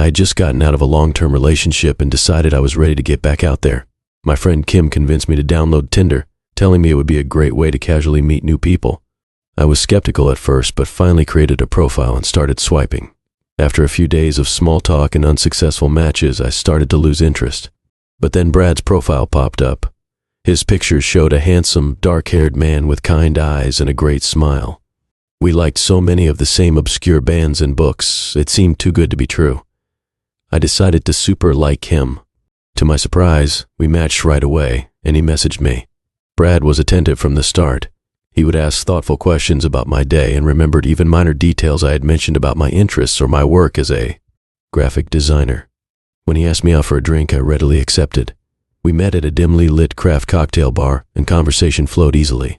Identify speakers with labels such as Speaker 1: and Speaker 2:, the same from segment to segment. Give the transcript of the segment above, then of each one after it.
Speaker 1: I had just gotten out of a long-term relationship and decided I was ready to get back out there. My friend Kim convinced me to download Tinder, telling me it would be a great way to casually meet new people. I was skeptical at first, but finally created a profile and started swiping. After a few days of small talk and unsuccessful matches, I started to lose interest. But then Brad's profile popped up. His pictures showed a handsome, dark-haired man with kind eyes and a great smile. We liked so many of the same obscure bands and books, it seemed too good to be true. I decided to super like him. To my surprise, we matched right away, and he messaged me. Brad was attentive from the start. He would ask thoughtful questions about my day and remembered even minor details I had mentioned about my interests or my work as a graphic designer. When he asked me out for a drink, I readily accepted. We met at a dimly lit craft cocktail bar, and conversation flowed easily.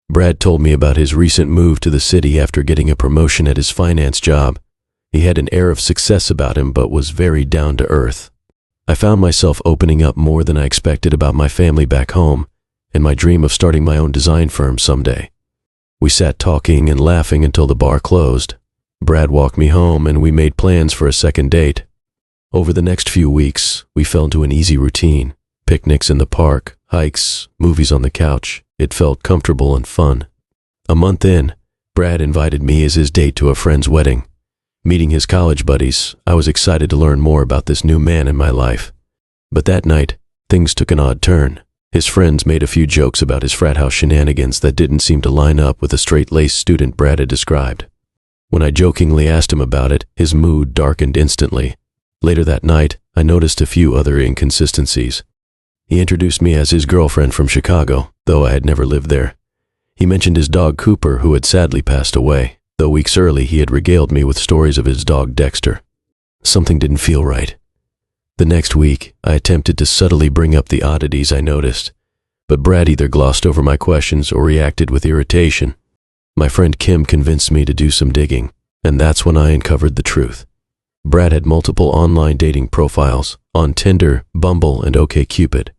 Speaker 1: Brad told me about his recent move to the city after getting a promotion at his finance job. He had an air of success about him, but was very down to earth. I found myself opening up more than I expected about my family back home and my dream of starting my own design firm someday. We sat talking and laughing until the bar closed. Brad walked me home, and we made plans for a second date. Over the next few weeks, we fell into an easy routine. Picnics in the park, hikes, movies on the couch. It felt comfortable and fun. A month in, Brad invited me as his date to a friend's wedding. Meeting his college buddies, I was excited to learn more about this new man in my life. But that night, things took an odd turn. His friends made a few jokes about his frat house shenanigans that didn't seem to line up with the straight-laced student Brad had described. When I jokingly asked him about it, his mood darkened instantly. Later that night, I noticed a few other inconsistencies. He introduced me as his girlfriend from Chicago, though I had never lived there. He mentioned his dog Cooper, who had sadly passed away, though weeks early he had regaled me with stories of his dog Dexter. Something didn't feel right. The next week, I attempted to subtly bring up the oddities I noticed, but Brad either glossed over my questions or reacted with irritation. My friend Kim convinced me to do some digging, and that's when I uncovered the truth. Brad had multiple online dating profiles on Tinder, Bumble, and OkCupid.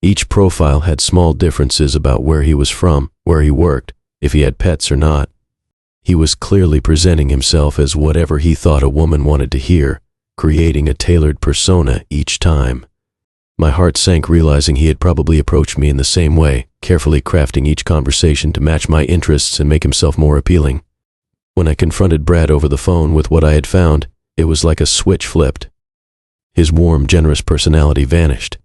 Speaker 1: Each profile had small differences about where he was from, where he worked, if he had pets or not. He was clearly presenting himself as whatever he thought a woman wanted to hear, creating a tailored persona each time. My heart sank realizing he had probably approached me in the same way, carefully crafting each conversation to match my interests and make himself more appealing. When I confronted Brad over the phone with what I had found, it was like a switch flipped. His warm, generous personality vanished.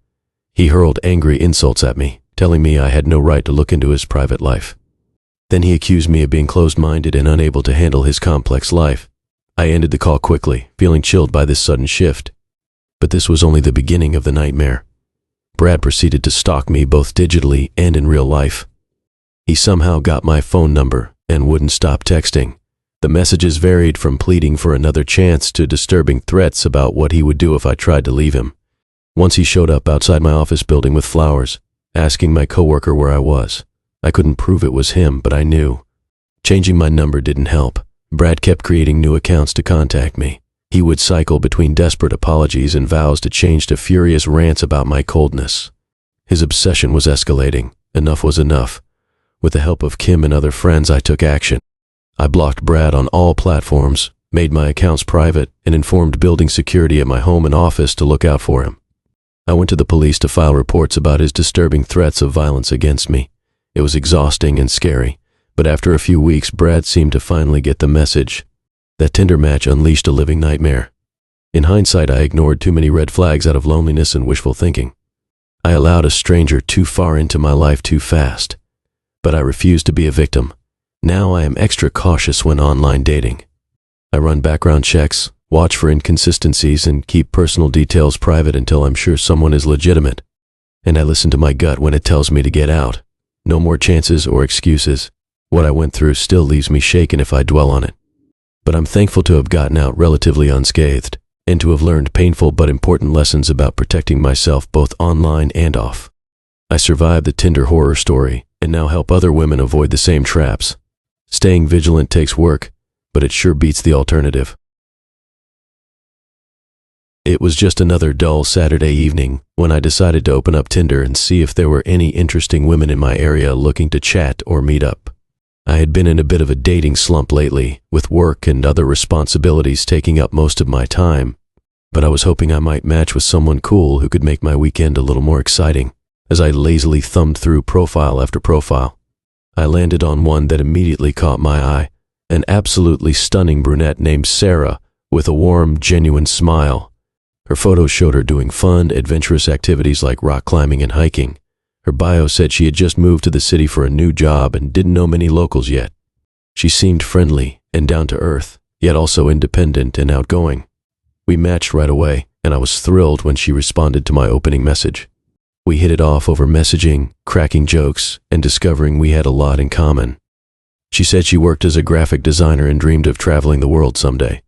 Speaker 1: He hurled angry insults at me, telling me I had no right to look into his private life. Then he accused me of being closed-minded and unable to handle his complex life. I ended the call quickly, feeling chilled by this sudden shift. But this was only the beginning of the nightmare. Brad proceeded to stalk me both digitally and in real life. He somehow got my phone number and wouldn't stop texting. The messages varied from pleading for another chance to disturbing threats about what he would do if I tried to leave him. Once he showed up outside my office building with flowers, asking my coworker where I was. I couldn't prove it was him, but I knew. Changing my number didn't help. Brad kept creating new accounts to contact me. He would cycle between desperate apologies and vows to change to furious rants about my coldness. His obsession was escalating. Enough was enough. With the help of Kim and other friends, I took action. I blocked Brad on all platforms, made my accounts private, and informed building security at my home and office to look out for him. I went to the police to file reports about his disturbing threats of violence against me. It was exhausting and scary, but after a few weeks, Brad seemed to finally get the message. That Tinder match unleashed a living nightmare. In hindsight, I ignored too many red flags out of loneliness and wishful thinking. I allowed a stranger too far into my life too fast. But I refused to be a victim. Now I am extra cautious when online dating. I run background checks, watch for inconsistencies, and keep personal details private until I'm sure someone is legitimate. And I listen to my gut when it tells me to get out. No more chances or excuses. What I went through still leaves me shaken if I dwell on it. But I'm thankful to have gotten out relatively unscathed, and to have learned painful but important lessons about protecting myself both online and off. I survived the Tinder horror story, and now help other women avoid the same traps. Staying vigilant takes work, but it sure beats the alternative. It was just another dull Saturday evening when I decided to open up Tinder and see if there were any interesting women in my area looking to chat or meet up. I had been in a bit of a dating slump lately, with work and other responsibilities taking up most of my time. but I was hoping I might match with someone cool who could make my weekend a little more exciting. As I lazily thumbed through profile after profile, I landed on one that immediately caught my eye, an absolutely stunning brunette named Sarah with a warm, genuine smile. Her photos showed her doing fun, adventurous activities like rock climbing and hiking. Her bio said she had just moved to the city for a new job and didn't know many locals yet. She seemed friendly and down to earth, yet also independent and outgoing. We matched right away, and I was thrilled when she responded to my opening message. We hit it off over messaging, cracking jokes, and discovering we had a lot in common. She said she worked as a graphic designer and dreamed of traveling the world someday.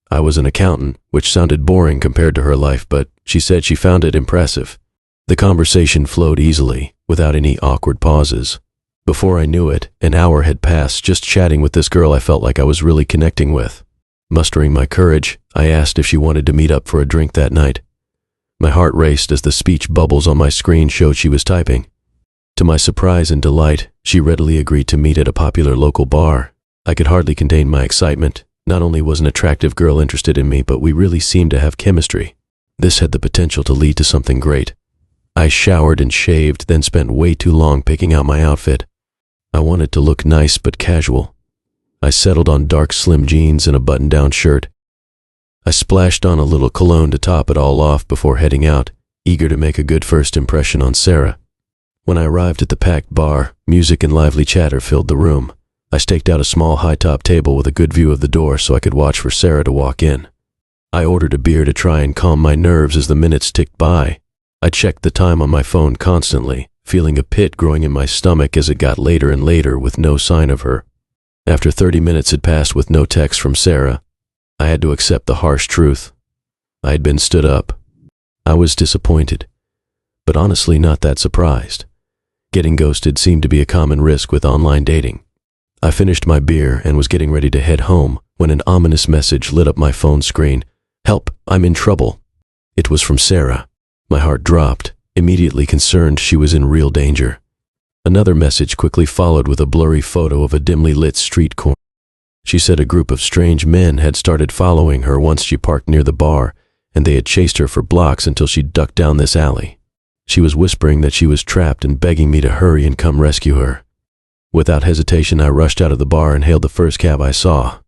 Speaker 1: I was an accountant, which sounded boring compared to her life, but she said she found it impressive. The conversation flowed easily, without any awkward pauses. Before I knew it, an hour had passed just chatting with this girl I felt like I was really connecting with. Mustering my courage, I asked if she wanted to meet up for a drink that night. My heart raced as the speech bubbles on my screen showed she was typing. To my surprise and delight, she readily agreed to meet at a popular local bar. I could hardly contain my excitement. Not only was an attractive girl interested in me, but we really seemed to have chemistry. This had the potential to lead to something great. I showered and shaved, then spent way too long picking out my outfit. I wanted to look nice but casual. I settled on dark slim jeans and a button-down shirt. I splashed on a little cologne to top it all off before heading out, eager to make a good first impression on Sarah. When I arrived at the packed bar, music and lively chatter filled the room. I staked out a small high-top table with a good view of the door so I could watch for Sarah to walk in. I ordered a beer to try and calm my nerves as the minutes ticked by. I checked the time on my phone constantly, feeling a pit growing in my stomach as it got later and later with no sign of her. After 30 minutes had passed with no text from Sarah, I had to accept the harsh truth. I had been stood up. I was disappointed, but honestly not that surprised. Getting ghosted seemed to be a common risk with online dating. I finished my beer and was getting ready to head home when an ominous message lit up my phone screen. "Help, I'm in trouble." It was from Sarah. My heart dropped, immediately concerned she was in real danger. Another message quickly followed with a blurry photo of a dimly lit street corner. She said a group of strange men had started following her once she parked near the bar, and they had chased her for blocks until she ducked down this alley. She was whispering that she was trapped and begging me to hurry and come rescue her. Without hesitation, I rushed out of the bar and hailed the first cab I saw.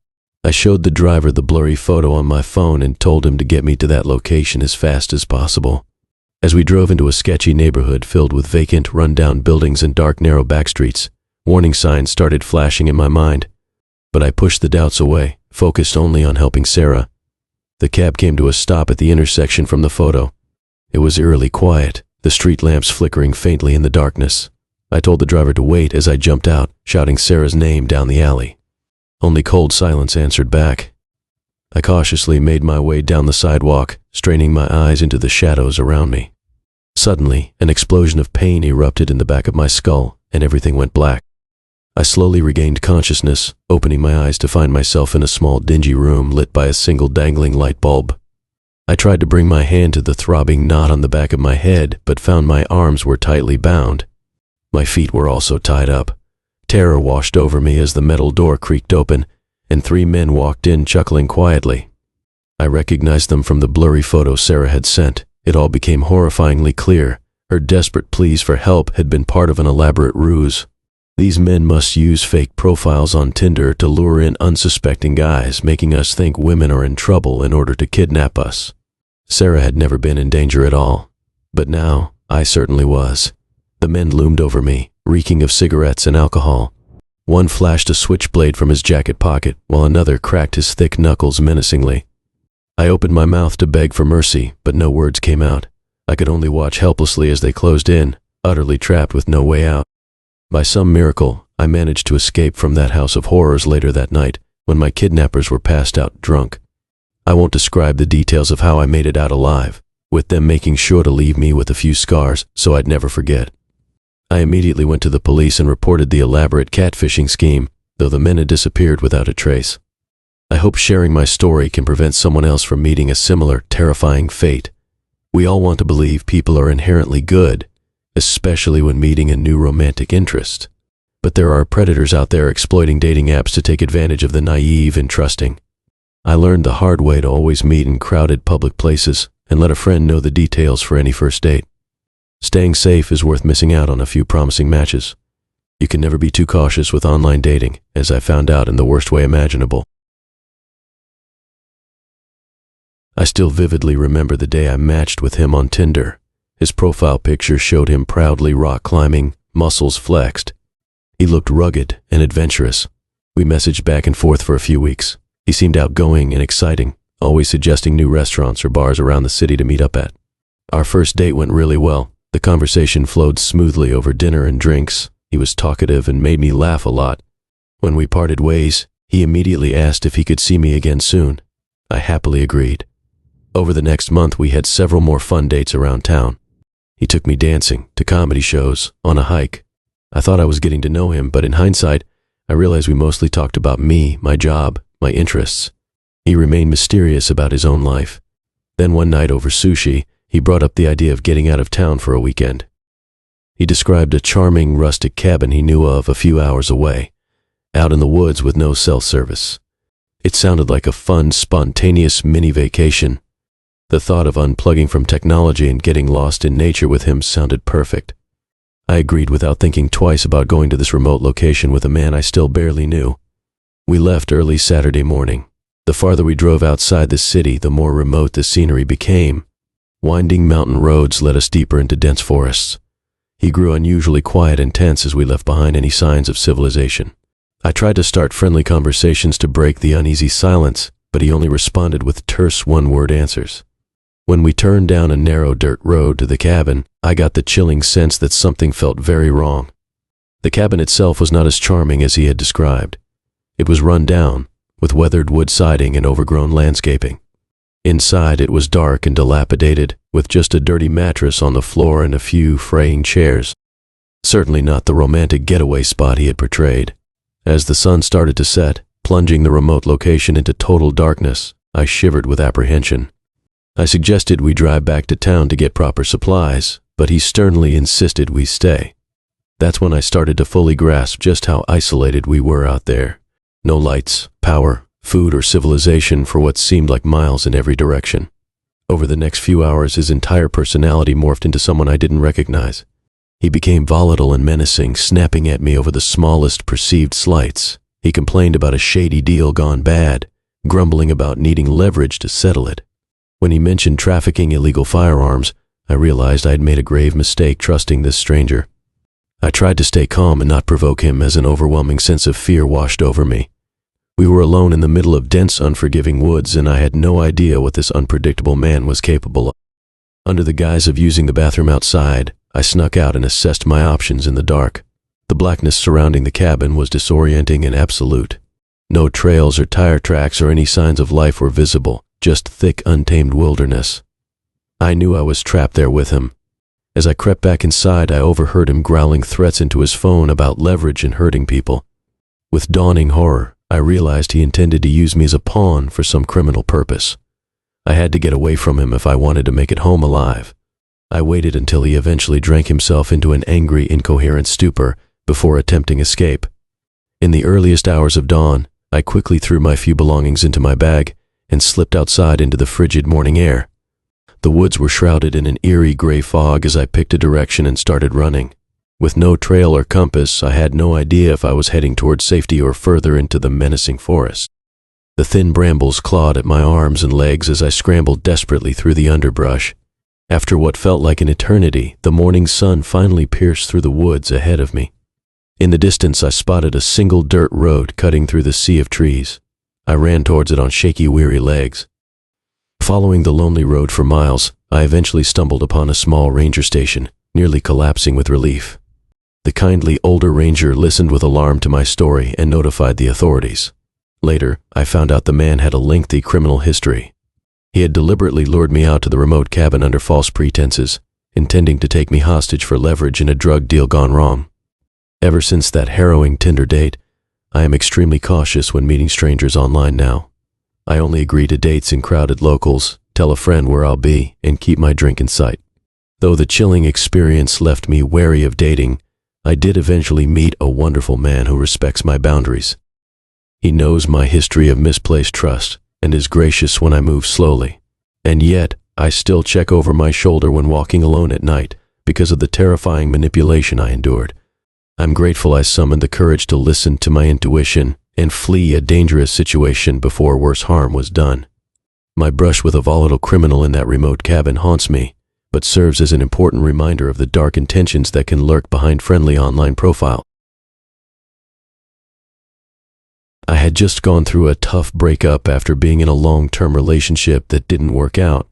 Speaker 1: I showed the driver the blurry photo on my phone and told him to get me to that location as fast as possible. As we drove into a sketchy neighborhood filled with vacant, run-down buildings and dark, narrow backstreets, warning signs started flashing in my mind. But I pushed the doubts away, focused only on helping Sarah. The cab came to a stop at the intersection from the photo. It was eerily quiet, the street lamps flickering faintly in the darkness. I told the driver to wait as I jumped out, shouting Sarah's name down the alley. Only cold silence answered back. I cautiously made my way down the sidewalk, straining my eyes into the shadows around me. Suddenly, an explosion of pain erupted in the back of my skull, and everything went black. I slowly regained consciousness, opening my eyes to find myself in a small, dingy room lit by a single dangling light bulb. I tried to bring my hand to the throbbing knot on the back of my head, but found my arms were tightly bound. My feet were also tied up. Terror washed over me as the metal door creaked open, and 3 men walked in, chuckling quietly. I recognized them from the blurry photo Sarah had sent. It all became horrifyingly clear. Her desperate pleas for help had been part of an elaborate ruse. These men must use fake profiles on Tinder to lure in unsuspecting guys, making us think women are in trouble in order to kidnap us. Sarah had never been in danger at all, but now I certainly was. The men loomed over me, reeking of cigarettes and alcohol. One flashed a switchblade from his jacket pocket, while another cracked his thick knuckles menacingly. I opened my mouth to beg for mercy, but no words came out. I could only watch helplessly as they closed in, utterly trapped with no way out. By some miracle, I managed to escape from that house of horrors later that night, when my kidnappers were passed out drunk. I won't describe the details of how I made it out alive, with them making sure to leave me with a few scars so I'd never forget. I immediately went to the police and reported the elaborate catfishing scheme, though the men had disappeared without a trace. I hope sharing my story can prevent someone else from meeting a similar, terrifying fate. We all want to believe people are inherently good, especially when meeting a new romantic interest. But there are predators out there exploiting dating apps to take advantage of the naive and trusting. I learned the hard way to always meet in crowded public places and let a friend know the details for any first date. Staying safe is worth missing out on a few promising matches. You can never be too cautious with online dating, as I found out in the worst way imaginable. I still vividly remember the day I matched with him on Tinder. His profile picture showed him proudly rock climbing, muscles flexed. He looked rugged and adventurous. We messaged back and forth for a few weeks. He seemed outgoing and exciting, always suggesting new restaurants or bars around the city to meet up at. Our first date went really well. The conversation flowed smoothly over dinner and drinks. He was talkative and made me laugh a lot. When we parted ways, he immediately asked if he could see me again soon. I happily agreed. Over the next month, we had several more fun dates around town. He took me dancing, to comedy shows, on a hike. I thought I was getting to know him, but in hindsight, I realized we mostly talked about me, my job, my interests. He remained mysterious about his own life. Then one night over sushi, he brought up the idea of getting out of town for a weekend. He described a charming rustic cabin he knew of a few hours away, out in the woods with no cell service. It sounded like a fun, spontaneous mini vacation. The thought of unplugging from technology and getting lost in nature with him sounded perfect. I agreed without thinking twice about going to this remote location with a man I still barely knew. We left early Saturday morning. The farther we drove outside the city, the more remote the scenery became. Winding mountain roads led us deeper into dense forests. He grew unusually quiet and tense as we left behind any signs of civilization. I tried to start friendly conversations to break the uneasy silence, but he only responded with terse one-word answers. When we turned down a narrow dirt road to the cabin, I got the chilling sense that something felt very wrong. The cabin itself was not as charming as he had described. It was run down, with weathered wood siding and overgrown landscaping. Inside, it was dark and dilapidated, with just a dirty mattress on the floor and a few fraying chairs. Certainly not the romantic getaway spot he had portrayed. As the sun started to set, plunging the remote location into total darkness, I shivered with apprehension. I suggested we drive back to town to get proper supplies, but he sternly insisted we stay. That's when I started to fully grasp just how isolated we were out there. No lights, power, food, or civilization for what seemed like miles in every direction. Over the next few hours, his entire personality morphed into someone I didn't recognize. He became volatile and menacing, snapping at me over the smallest perceived slights. He complained about a shady deal gone bad, grumbling about needing leverage to settle it. When he mentioned trafficking illegal firearms, I realized I had made a grave mistake trusting this stranger. I tried to stay calm and not provoke him as an overwhelming sense of fear washed over me. We were alone in the middle of dense, unforgiving woods, and I had no idea what this unpredictable man was capable of. Under the guise of using the bathroom outside, I snuck out and assessed my options in the dark. The blackness surrounding the cabin was disorienting and absolute. No trails or tire tracks or any signs of life were visible, just thick, untamed wilderness. I knew I was trapped there with him. As I crept back inside, I overheard him growling threats into his phone about leverage and hurting people. With dawning horror, I realized he intended to use me as a pawn for some criminal purpose. I had to get away from him if I wanted to make it home alive. I waited until he eventually drank himself into an angry, incoherent stupor before attempting escape. In the earliest hours of dawn, I quickly threw my few belongings into my bag and slipped outside into the frigid morning air. The woods were shrouded in an eerie gray fog as I picked a direction and started running. With no trail or compass, I had no idea if I was heading towards safety or further into the menacing forest. The thin brambles clawed at my arms and legs as I scrambled desperately through the underbrush. After what felt like an eternity, the morning sun finally pierced through the woods ahead of me. In the distance, I spotted a single dirt road cutting through the sea of trees. I ran towards it on shaky, weary legs. Following the lonely road for miles, I eventually stumbled upon a small ranger station, nearly collapsing with relief. The kindly older ranger listened with alarm to my story and notified the authorities. Later, I found out the man had a lengthy criminal history. He had deliberately lured me out to the remote cabin under false pretenses, intending to take me hostage for leverage in a drug deal gone wrong. Ever since that harrowing Tinder date, I am extremely cautious when meeting strangers online now. I only agree to dates in crowded locals, tell a friend where I'll be, and keep my drink in sight. Though the chilling experience left me wary of dating, I did eventually meet a wonderful man who respects my boundaries. He knows my history of misplaced trust and is gracious when I move slowly. And yet, I still check over my shoulder when walking alone at night because of the terrifying manipulation I endured. I'm grateful I summoned the courage to listen to my intuition and flee a dangerous situation before worse harm was done. My brush with a volatile criminal in that remote cabin haunts me, but serves as an important reminder of the dark intentions that can lurk behind friendly online profiles. I had just gone through a tough breakup after being in a long-term relationship that didn't work out.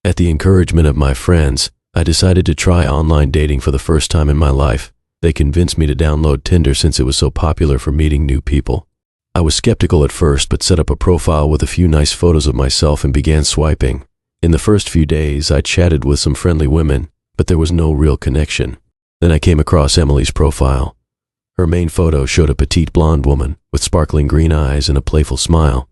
Speaker 1: At the encouragement of my friends, I decided to try online dating for the first time in my life. They convinced me to download Tinder since it was so popular for meeting new people. I was skeptical at first, but set up a profile with a few nice photos of myself and began swiping. In the first few days, I chatted with some friendly women, but there was no real connection. Then I came across Emily's profile. Her main photo showed a petite blonde woman with sparkling green eyes and a playful smile.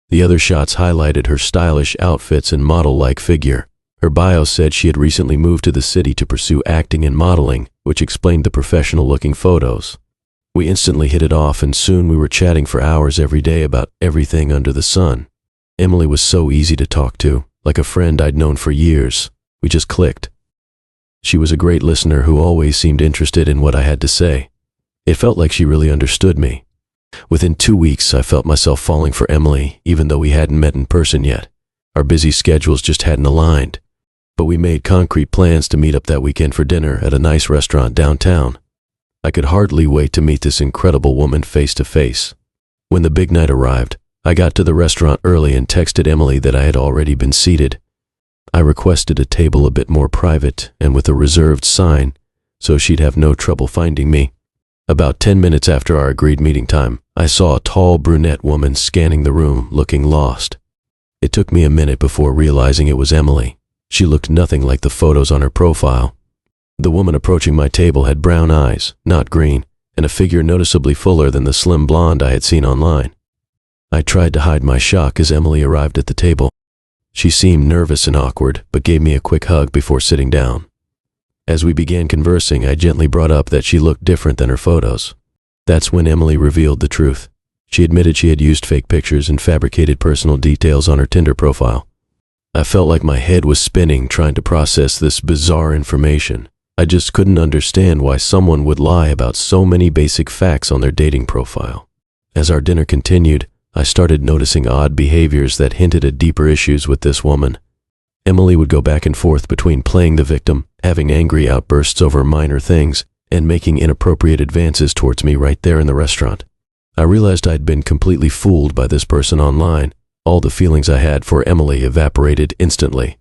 Speaker 1: The other shots highlighted her stylish outfits and model-like figure. Her bio said she had recently moved to the city to pursue acting and modeling, which explained the professional-looking photos. We instantly hit it off, and soon we were chatting for hours every day about everything under the sun. Emily was so easy to talk to, like a friend I'd known for years. We just clicked. She was a great listener who always seemed interested in what I had to say. It felt like she really understood me. Within 2 weeks, I felt myself falling for Emily, even though we hadn't met in person yet. Our busy schedules just hadn't aligned. But we made concrete plans to meet up that weekend for dinner at a nice restaurant downtown. I could hardly wait to meet this incredible woman face to face. When the big night arrived, I got to the restaurant early and texted Emily that I had already been seated. I requested a table a bit more private and with a reserved sign, so she'd have no trouble finding me. About 10 minutes after our agreed meeting time, I saw a tall brunette woman scanning the room, looking lost. It took me a minute before realizing it was Emily. She looked nothing like the photos on her profile. The woman approaching my table had brown eyes, not green, and a figure noticeably fuller than the slim blonde I had seen online. I tried to hide my shock as Emily arrived at the table. She seemed nervous and awkward, but gave me a quick hug before sitting down. As we began conversing, I gently brought up that she looked different than her photos. That's when Emily revealed the truth. She admitted she had used fake pictures and fabricated personal details on her Tinder profile. I felt like my head was spinning trying to process this bizarre information. I just couldn't understand why someone would lie about so many basic facts on their dating profile. As our dinner continued, I started noticing odd behaviors that hinted at deeper issues with this woman. Emily would go back and forth between playing the victim, having angry outbursts over minor things, and making inappropriate advances towards me right there in the restaurant. I realized I'd been completely fooled by this person online. All the feelings I had for Emily evaporated instantly.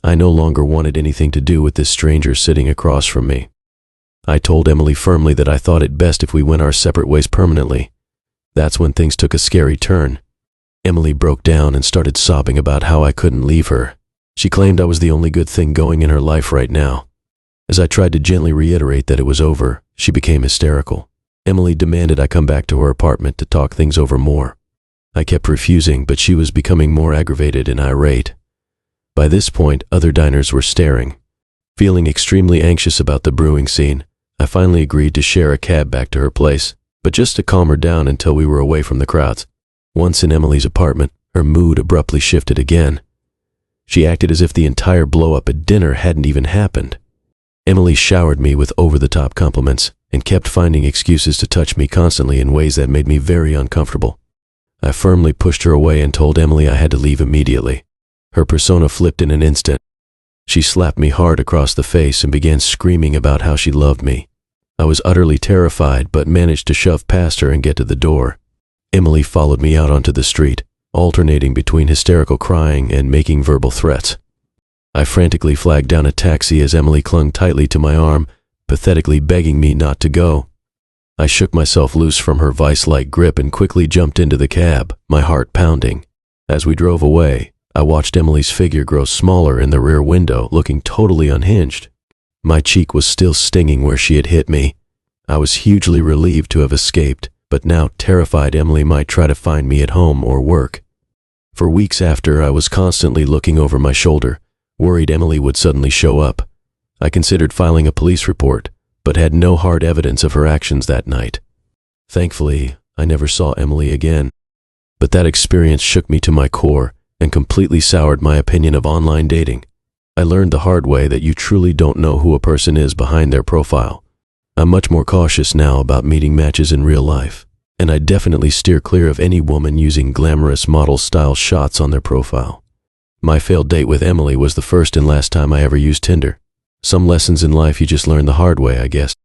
Speaker 1: I no longer wanted anything to do with this stranger sitting across from me. I told Emily firmly that I thought it best if we went our separate ways permanently. That's when things took a scary turn. Emily broke down and started sobbing about how I couldn't leave her. She claimed I was the only good thing going in her life right now. As I tried to gently reiterate that it was over, she became hysterical. Emily demanded I come back to her apartment to talk things over more. I kept refusing, but she was becoming more aggravated and irate. By this point, other diners were staring. Feeling extremely anxious about the brewing scene, I finally agreed to share a cab back to her place, but just to calm her down until we were away from the crowds. Once in Emily's apartment, her mood abruptly shifted again. She acted as if the entire blow-up at dinner hadn't even happened. Emily showered me with over-the-top compliments and kept finding excuses to touch me constantly in ways that made me very uncomfortable. I firmly pushed her away and told Emily I had to leave immediately. Her persona flipped in an instant. She slapped me hard across the face and began screaming about how she loved me. I was utterly terrified, but managed to shove past her and get to the door. Emily followed me out onto the street, alternating between hysterical crying and making verbal threats. I frantically flagged down a taxi as Emily clung tightly to my arm, pathetically begging me not to go. I shook myself loose from her vice-like grip and quickly jumped into the cab, my heart pounding. As we drove away, I watched Emily's figure grow smaller in the rear window, looking totally unhinged. My cheek was still stinging where she had hit me. I was hugely relieved to have escaped, but now terrified Emily might try to find me at home or work. For weeks after, I was constantly looking over my shoulder, worried Emily would suddenly show up. I considered filing a police report, but had no hard evidence of her actions that night. Thankfully, I never saw Emily again. But that experience shook me to my core and completely soured my opinion of online dating. I learned the hard way that you truly don't know who a person is behind their profile. I'm much more cautious now about meeting matches in real life, and I definitely steer clear of any woman using glamorous model-style shots on their profile. My failed date with Emily was the first and last time I ever used Tinder. Some lessons in life you just learn the hard way, I guess.